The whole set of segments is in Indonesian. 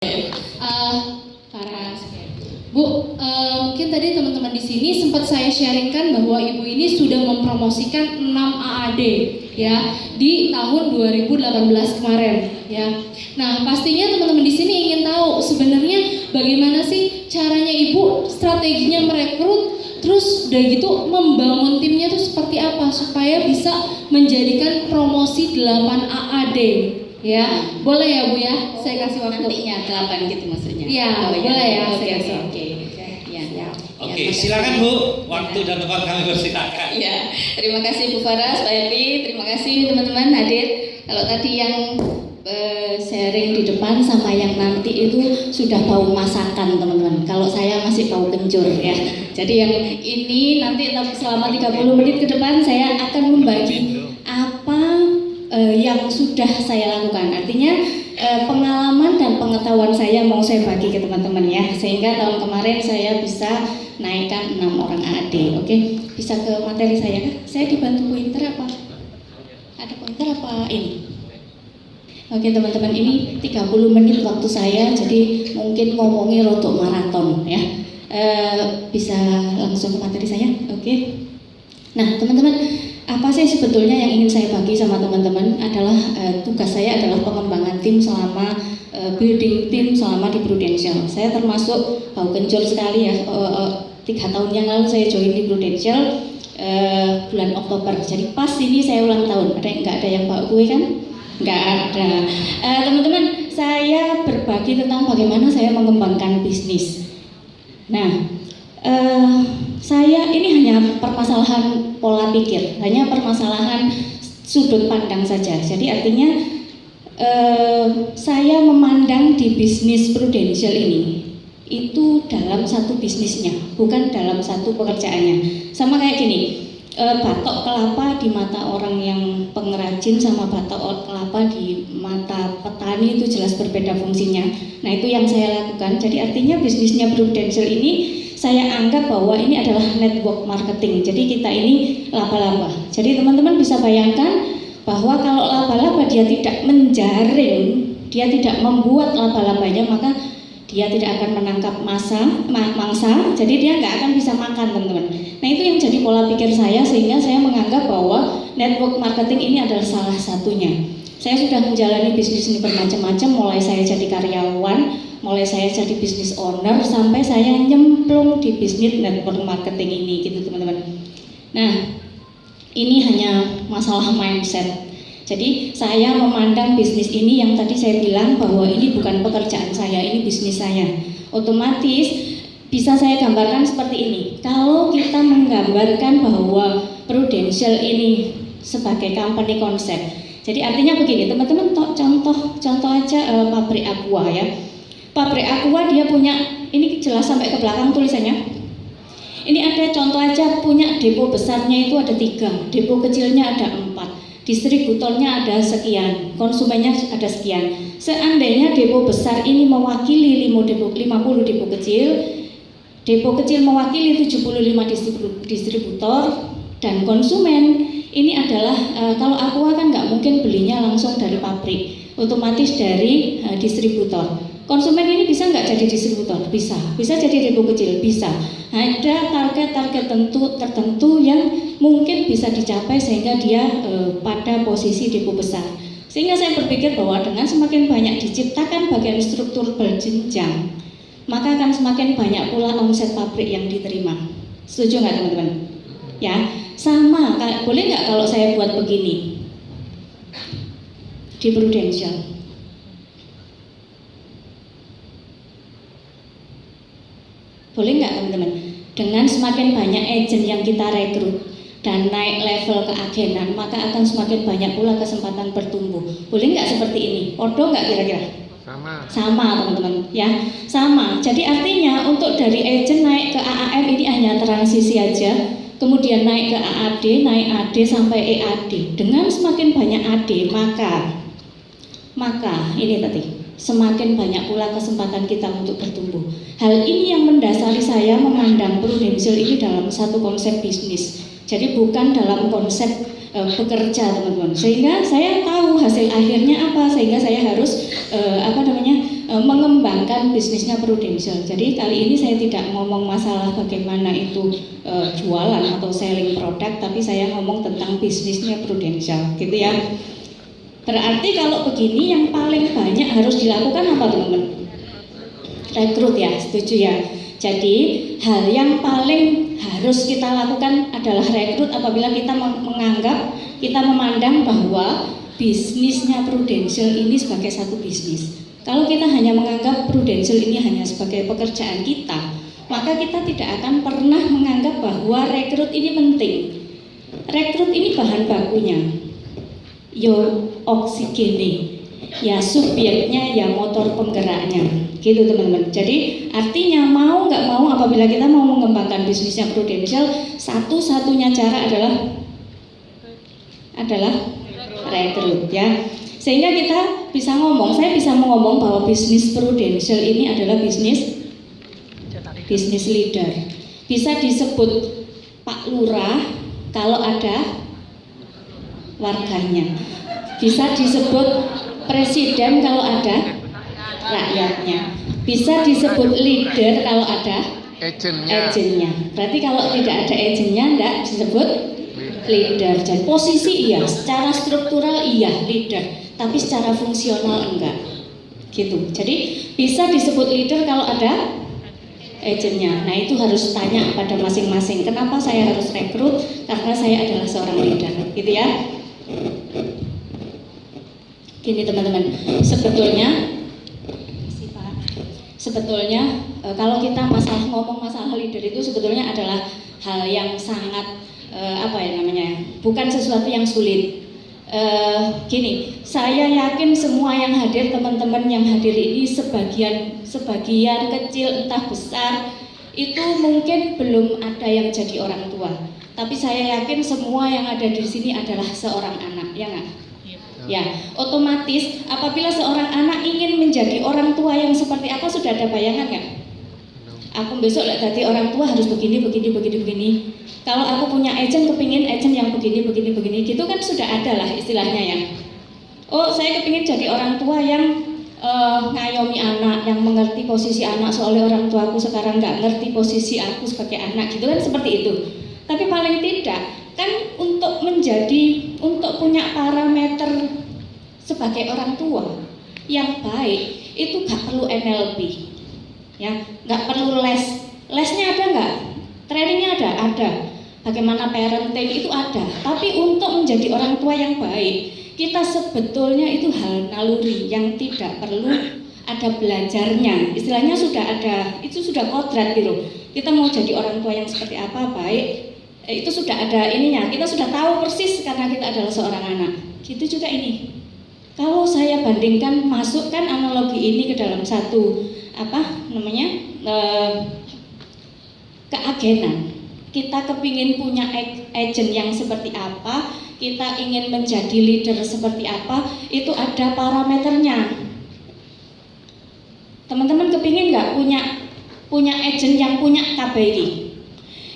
Faras, Bu, mungkin tadi teman-teman di sini sempat saya sharingkan bahwa Ibu ini sudah mempromosikan 6 AAD ya di tahun 2018 kemarin ya. Nah, pastinya teman-teman di sini ingin tahu sebenarnya bagaimana sih caranya Ibu strateginya merekrut, terus udah gitu membangun timnya itu seperti apa supaya bisa menjadikan promosi 8 AAD. Ya, boleh ya Bu ya, saya kasih waktu. Nantinya 8 gitu maksudnya. Iya, boleh ya. Oke, silakan Bu, waktu dan tempat kami bersitakan. Ya, terima kasih Bu Faras, Pak Epi, terima kasih teman-teman hadir. Kalau tadi yang sharing di depan sama yang nanti itu sudah bau masakan teman-teman. Kalau saya masih bau kencur ya. Jadi yang ini nanti selama 30 menit ke depan saya akan membagi apa yang sudah saya lakukan. Artinya pengalaman dan pengetahuan saya mau saya bagi ke teman-teman ya, sehingga tahun kemarin saya bisa naikkan 6 orang AAD. Oke, bisa ke materi saya kah? Saya dibantu pointer apa? Ada pointer apa ini? Oke teman-teman, ini 30 menit waktu saya, jadi mungkin ngomongnya rotok maraton ya. Bisa langsung ke materi saya. Oke. Nah teman-teman, apa sih sebetulnya yang ingin saya bagi sama teman-teman adalah tugas saya adalah pengembangan tim selama building tim selama di Prudential. Saya termasuk bau kencur sekali ya. 3 tahun yang lalu saya join di Prudential bulan Oktober. Jadi pas ini saya ulang tahun. Nggak ada yang bawa kue kan? Nggak ada. Teman-teman, saya berbagi tentang bagaimana saya mengembangkan bisnis. Nah, saya ini hanya permasalahan pola pikir, hanya permasalahan sudut pandang saja. Jadi artinya saya memandang di bisnis Prudential ini itu dalam satu bisnisnya, bukan dalam satu pekerjaannya. Sama kayak gini, batok kelapa di mata orang yang pengrajin sama batok kelapa di mata petani itu jelas berbeda fungsinya. Nah itu yang saya lakukan. Jadi artinya bisnisnya Prudential ini saya anggap bahwa ini adalah network marketing. Jadi kita ini laba-laba. Jadi teman-teman bisa bayangkan bahwa kalau laba-laba dia tidak menjaring, dia tidak membuat laba-labanya, maka dia tidak akan menangkap mangsa, jadi dia nggak akan bisa makan teman-teman. Nah itu yang jadi pola pikir saya, sehingga saya menganggap bahwa network marketing ini adalah salah satunya. Saya sudah menjalani bisnis ini bermacam-macam, mulai saya jadi karyawan, mulai saya jadi bisnis owner, sampai saya nyemplung di bisnis network marketing ini gitu teman-teman. Nah ini hanya masalah mindset. Jadi saya memandang bisnis ini yang tadi saya bilang bahwa ini bukan pekerjaan saya, ini bisnis saya. Otomatis bisa saya gambarkan seperti ini. Kalau kita menggambarkan bahwa Prudential ini sebagai company konsep. Jadi artinya begini, teman-teman contoh aja pabrik aqua ya. Pabrik aqua dia punya, ini jelas sampai ke belakang tulisannya. Ini ada contoh aja, punya depo besarnya itu ada 3, depo kecilnya ada 4. Distributornya ada sekian, konsumennya ada sekian. Seandainya depo besar ini mewakili 50 depo kecil mewakili 75 distributor dan konsumen. Ini adalah kalau aqua kan nggak mungkin belinya langsung dari pabrik, otomatis dari distributor. Konsumen ini bisa nggak jadi distributor? Bisa jadi depo kecil, bisa. Ada target-target tertentu yang mungkin bisa dicapai sehingga dia pada posisi depo besar. Sehingga saya berpikir bahwa dengan semakin banyak diciptakan bagian struktur berjenjang, maka akan semakin banyak pula omset pabrik yang diterima. Setuju nggak teman-teman? Ya, sama. Boleh nggak kalau saya buat begini di Prudential? Boleh nggak teman-teman? Dengan semakin banyak agent yang kita rekrut dan naik level keagenan, maka akan semakin banyak pula kesempatan bertumbuh. Boleh nggak seperti ini? Podo nggak kira-kira? Sama teman-teman ya, sama. Jadi artinya untuk dari agent naik ke AAM ini hanya transisi aja, kemudian naik ke AAD, naik AD sampai EAD. Dengan semakin banyak AD, maka ini tadi semakin banyak pula kesempatan kita untuk bertumbuh. Hal ini yang mendasari saya memandang Prudential ini dalam satu konsep bisnis. Jadi bukan dalam konsep bekerja teman-teman. Sehingga saya tahu hasil akhirnya apa, sehingga saya harus mengembangkan bisnisnya Prudential. Jadi kali ini saya tidak ngomong masalah bagaimana itu jualan atau selling produk, tapi saya ngomong tentang bisnisnya Prudential, gitu ya. Berarti kalau begini yang paling banyak harus dilakukan apa teman-teman? Rekrut ya, setuju ya. Jadi hal yang paling harus kita lakukan adalah rekrut apabila kita menganggap, kita memandang bahwa bisnisnya Prudential ini sebagai satu bisnis. Kalau kita hanya menganggap Prudential ini hanya sebagai pekerjaan kita, maka kita tidak akan pernah menganggap bahwa rekrut ini penting. Rekrut ini bahan bakunya, yo oksigene, ya subjeknya, ya motor penggeraknya, gitu teman-teman. Jadi artinya mau nggak mau apabila kita mau mengembangkan bisnisnya Prudential, satu-satunya cara adalah rekrut ya. Sehingga kita bisa ngomong, saya bisa ngomong bahwa bisnis Prudential ini adalah bisnis leader. Bisa disebut Pak Lurah kalau ada warganya. Bisa disebut presiden kalau ada rakyatnya. Bisa disebut leader kalau ada agentnya. Berarti kalau tidak ada agentnya enggak disebut leader. Jadi posisi iya, secara struktural iya leader, tapi secara fungsional enggak. Gitu. Jadi bisa disebut leader kalau ada agentnya. Nah itu harus tanya pada masing-masing. Kenapa saya harus rekrut? Karena saya adalah seorang leader, gitu ya. Gini teman-teman, sebetulnya kalau kita ngomong masalah leader itu sebetulnya adalah hal yang sangat bukan sesuatu yang sulit. Gini, saya yakin semua yang hadir, teman-teman yang hadir ini sebagian kecil entah besar itu mungkin belum ada yang jadi orang tua. Tapi saya yakin semua yang ada di sini adalah seorang anak, ya nggak? Ya, otomatis apabila seorang anak ingin menjadi orang tua yang seperti apa sudah ada bayangan nggak? Aku besok jadi orang tua harus begini. Kalau aku punya agent, kepingin agent yang begini, gitu kan sudah ada lah istilahnya ya. Oh, saya kepingin jadi orang tua yang ngayomi anak, yang mengerti posisi anak, soalnya orang tua aku sekarang nggak ngerti posisi aku sebagai anak, gitu kan seperti itu. Tapi paling tidak kan untuk punya parameter sebagai orang tua yang baik itu nggak perlu NLP, ya, nggak perlu lesnya ada nggak? Trainingnya ada. Bagaimana parenting itu ada. Tapi untuk menjadi orang tua yang baik, kita sebetulnya itu hal naluri yang tidak perlu ada belajarnya. Istilahnya sudah ada, itu sudah kodrat gitu. Kita mau jadi orang tua yang seperti apa baik, itu sudah ada ininya. Kita sudah tahu persis karena kita adalah seorang anak. Gitu juga ini. Kalau saya bandingkan, masukkan analogi ini ke dalam satu keagenan. Kita kepingin punya agent yang seperti apa, kita ingin menjadi leader seperti apa, itu ada parameternya. Teman-teman kepingin nggak punya agent yang punya KBI?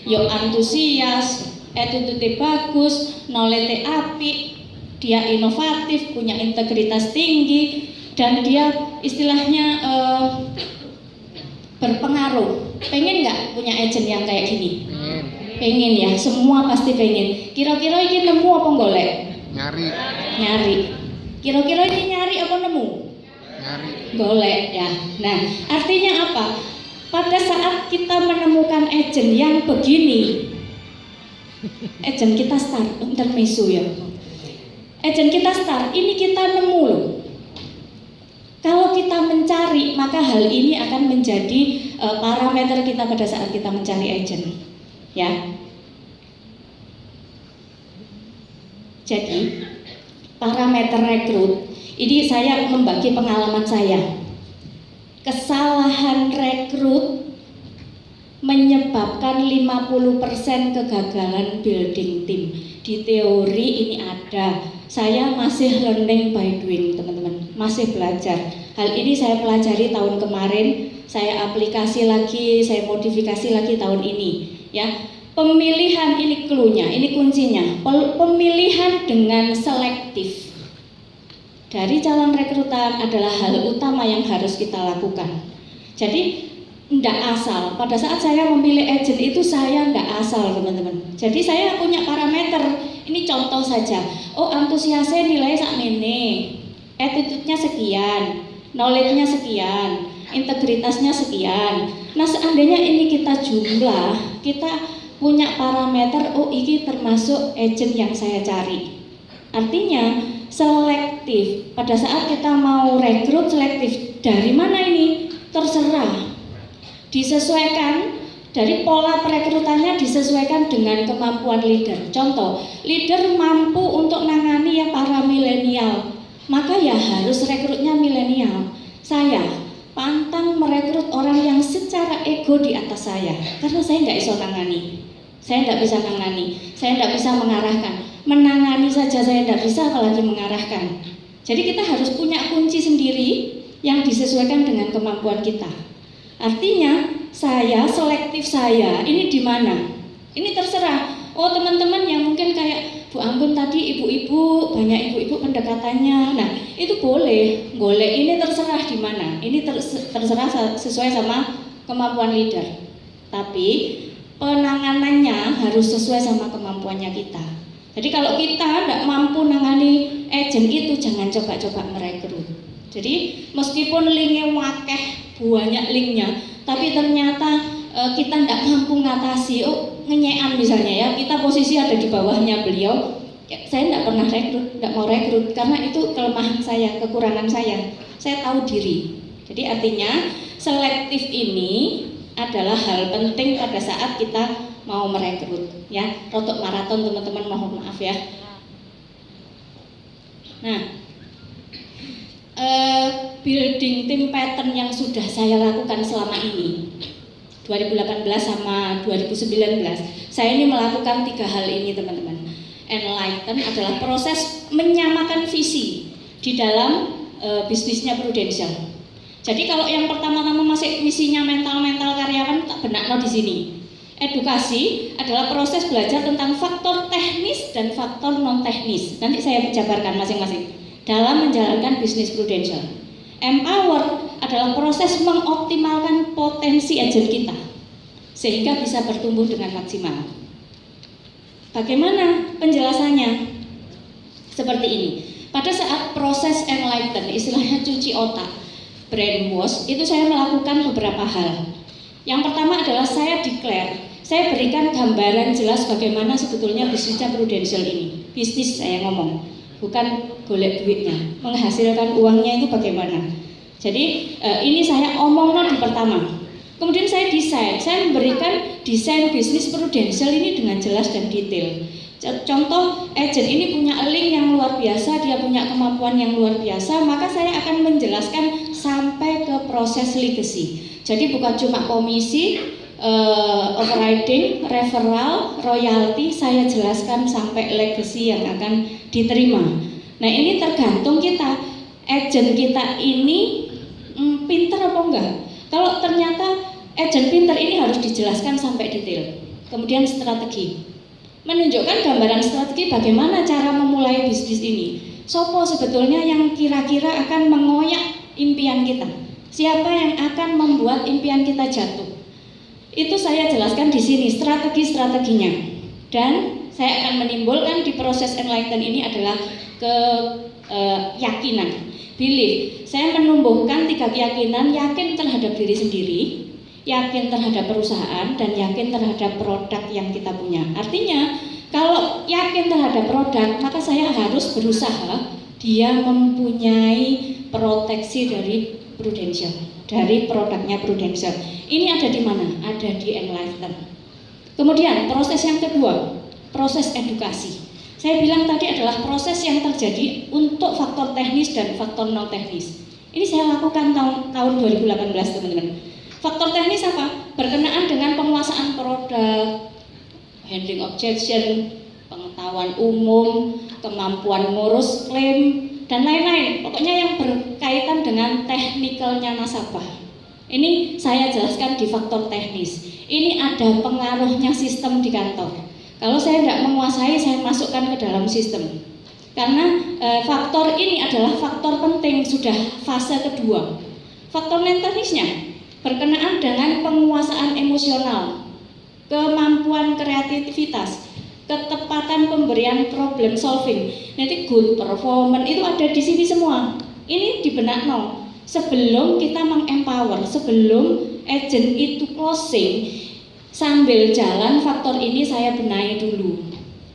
Yo antusias, attitude bagus, knowledge apik, dia inovatif, punya integritas tinggi, dan dia istilahnya berpengaruh. Pengen nggak punya agent yang kayak gini? Pengen ya, semua pasti pengen. Kira-kira ini nemu apa golek? Nyari. Kira-kira ini nyari apa nemu? Nyari. Golek ya. Nah, artinya apa? Pada saat kita menemukan agent yang begini, agent kita start, intermezzo ya. Agent kita start, ini kita nemu loh. Kalau kita mencari, maka hal ini akan menjadi parameter kita pada saat kita mencari agent, ya. Jadi parameter rekrut, ini saya membagi pengalaman saya. Kesalahan rekrut menyebabkan 50% kegagalan building team. Di teori ini ada. Saya masih learning by doing, teman-teman. Masih belajar. Hal ini saya pelajari tahun kemarin, saya aplikasi lagi, saya modifikasi lagi tahun ini, ya. Pemilihan ini clue-nya, ini kuncinya. Pemilihan dengan selektif. dari calon rekrutan adalah hal utama yang harus kita lakukan. Jadi tidak asal, pada saat saya memilih agent itu saya tidak asal teman-teman. Jadi saya punya parameter, ini contoh saja. Oh antusiasnya nilai sakmene, attitude-nya sekian, knowledge-nya sekian, integritasnya sekian. Nah seandainya ini kita jumlah, kita punya parameter, oh ini termasuk agent yang saya cari. Artinya selektif, pada saat kita mau rekrut selektif, dari mana ini? Terserah, disesuaikan dari pola perekrutannya, disesuaikan dengan kemampuan leader. Contoh, leader mampu untuk nangani ya para milenial, maka ya harus rekrutnya milenial. Saya pantang merekrut orang yang secara ego di atas saya, karena saya nggak bisa nangani. Saya tidak bisa nangani, saya tidak bisa mengarahkan. Menangani saja saya tidak bisa, apalagi mengarahkan. Jadi kita harus punya kunci sendiri yang disesuaikan dengan kemampuan kita. Artinya saya selektif saya ini di mana? Ini terserah. Oh teman-teman yang mungkin kayak Bu Anggun tadi ibu-ibu, banyak ibu-ibu pendekatannya. Nah itu boleh ini terserah di mana. Ini terserah sesuai sama kemampuan leader. Tapi penanganannya harus sesuai sama kemampuannya kita. Jadi kalau kita tidak mampu nangani agent itu, jangan coba-coba merekrut. Jadi meskipun linknya wakeh, banyak linknya, tapi ternyata kita tidak mampu ngatasi, ngenyean misalnya ya, kita posisi ada di bawahnya beliau, ya, saya tidak pernah rekrut, tidak mau rekrut, karena itu kelemahan saya, kekurangan saya tahu diri. Jadi artinya selektif ini adalah hal penting pada saat kita mau merekrut ya. Rotok maraton teman-teman, mohon maaf ya. Nah, building team pattern yang sudah saya lakukan selama ini 2018 sama 2019, saya ini melakukan 3 hal ini teman-teman. Enlighten adalah proses menyamakan visi di dalam bisnisnya Prudential. Jadi kalau yang pertama-tama masih visinya mental karyawan, tak benar di sini. Edukasi adalah proses belajar tentang faktor teknis dan faktor non teknis. Nanti saya jabarkan masing-masing dalam menjalankan bisnis Prudential. Empower adalah proses mengoptimalkan potensi agent kita sehingga bisa bertumbuh dengan maksimal. Bagaimana penjelasannya? Seperti ini. Pada saat proses enlighten, istilahnya cuci otak, brainwash, itu saya melakukan beberapa hal. Yang pertama adalah saya declare, saya berikan gambaran jelas bagaimana sebetulnya bisnisnya Prudential ini. Bisnis saya ngomong, bukan golek duitnya, menghasilkan uangnya itu bagaimana. Jadi ini saya omongkan di pertama. Kemudian saya desain, saya memberikan desain bisnis Prudential ini dengan jelas dan detail. Contoh, agent ini punya link yang luar biasa, dia punya kemampuan yang luar biasa, maka saya akan menjelaskan sampai ke proses legacy. Jadi bukan cuma komisi, overriding, referral, royalty, saya jelaskan sampai legacy yang akan diterima. Nah ini tergantung kita, agent kita ini pinter apa enggak. Kalau ternyata agent pinter ini harus dijelaskan sampai detail. Kemudian strategi, menunjukkan gambaran strategi bagaimana cara memulai bisnis ini. Sopo sebetulnya yang kira-kira akan mengoyak impian kita? Siapa yang akan membuat impian kita jatuh? Itu saya jelaskan di sini strategi-strateginya. Dan saya akan menimbulkan di proses enlighten ini adalah keyakinan, belief. Saya menumbuhkan 3 keyakinan: yakin terhadap diri sendiri, yakin terhadap perusahaan, dan yakin terhadap produk yang kita punya. Artinya kalau yakin terhadap produk, maka saya harus berusaha dia mempunyai proteksi dari Prudential, dari produknya Prudential. Ini ada di mana? Ada di enlighten. Kemudian proses yang kedua, proses edukasi. Saya bilang tadi adalah proses yang terjadi untuk faktor teknis dan faktor non teknis. Ini saya lakukan tahun 2018 teman-teman. Faktor teknis apa? Berkenaan dengan penguasaan produk, handling objection, pengetahuan umum, kemampuan ngurus klaim, dan lain-lain. Pokoknya yang berkaitan dengan teknikalnya nasabah. Ini saya jelaskan di faktor teknis. Ini ada pengaruhnya sistem di kantor. Kalau saya tidak menguasai, saya masukkan ke dalam sistem. Karena faktor ini adalah faktor penting sudah fase kedua. Faktor non teknisnya berkenaan dengan penguasaan emosional, kemampuan kreativitas, ketepatan pemberian problem solving. Nanti good performance itu ada di sini semua. Ini di benak no. Sebelum kita mengempower, sebelum agent itu closing, sambil jalan faktor ini saya benahi dulu.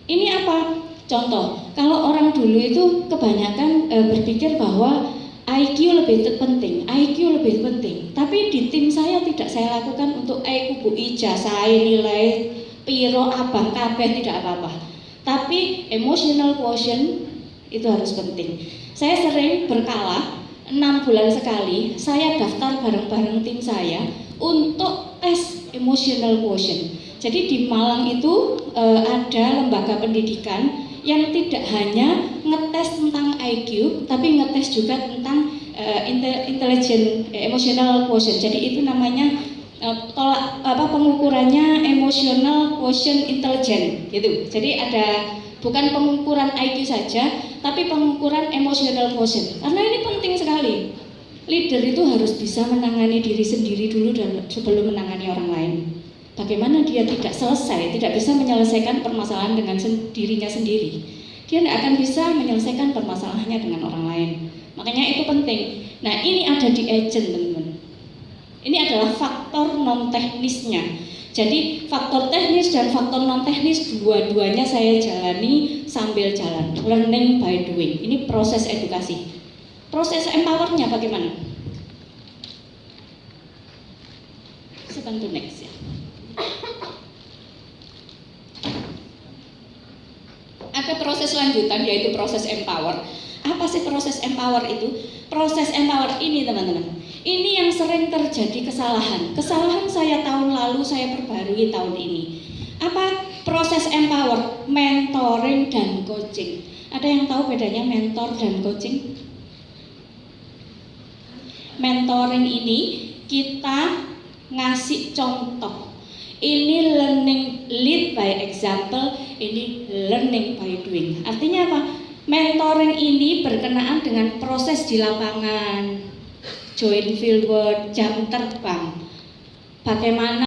Ini apa? Contoh, kalau orang dulu itu kebanyakan berpikir bahwa IQ lebih penting, IQ lebih penting. Tapi di tim saya tidak saya lakukan untuk IQ bu ijazah nilai piro abang kabeh tidak apa-apa. Tapi emotional quotient itu harus penting. Saya sering berkala 6 bulan sekali saya daftar bareng-bareng tim saya untuk tes emotional quotient. Jadi di Malang itu ada lembaga pendidikan yang tidak hanya ngetes tentang IQ, tapi ngetes juga tentang emotional quotient. Jadi itu namanya pengukurannya emotional quotient intelligence gitu. Jadi ada bukan pengukuran IQ saja, tapi pengukuran emotional quotient. Karena ini penting sekali. Leader itu harus bisa menangani diri sendiri dulu dan sebelum menangani orang lain. Bagaimana dia tidak bisa menyelesaikan permasalahan dengan dirinya sendiri. Dia tidak akan bisa menyelesaikan permasalahannya dengan orang lain. Makanya itu penting. Nah, ini ada di agent, teman-teman. Ini adalah faktor non teknisnya. Jadi faktor teknis dan faktor non teknis dua-duanya saya jalani sambil jalan. Learning by doing. Ini proses edukasi. Proses empowernya bagaimana? Sebentar next ya. Ada proses lanjutan yaitu proses empower. Apa sih proses empower itu? Proses empower ini teman-teman, ini yang sering terjadi kesalahan. Kesalahan saya tahun lalu saya perbarui tahun ini. Apa proses empower? Mentoring dan coaching. Ada yang tahu bedanya mentor dan coaching? Mentoring ini kita ngasih contoh. Ini learning lead by example, ini learning by doing. Artinya apa? Mentoring ini berkenaan dengan proses di lapangan, join fieldwork, jam terbang. Bagaimana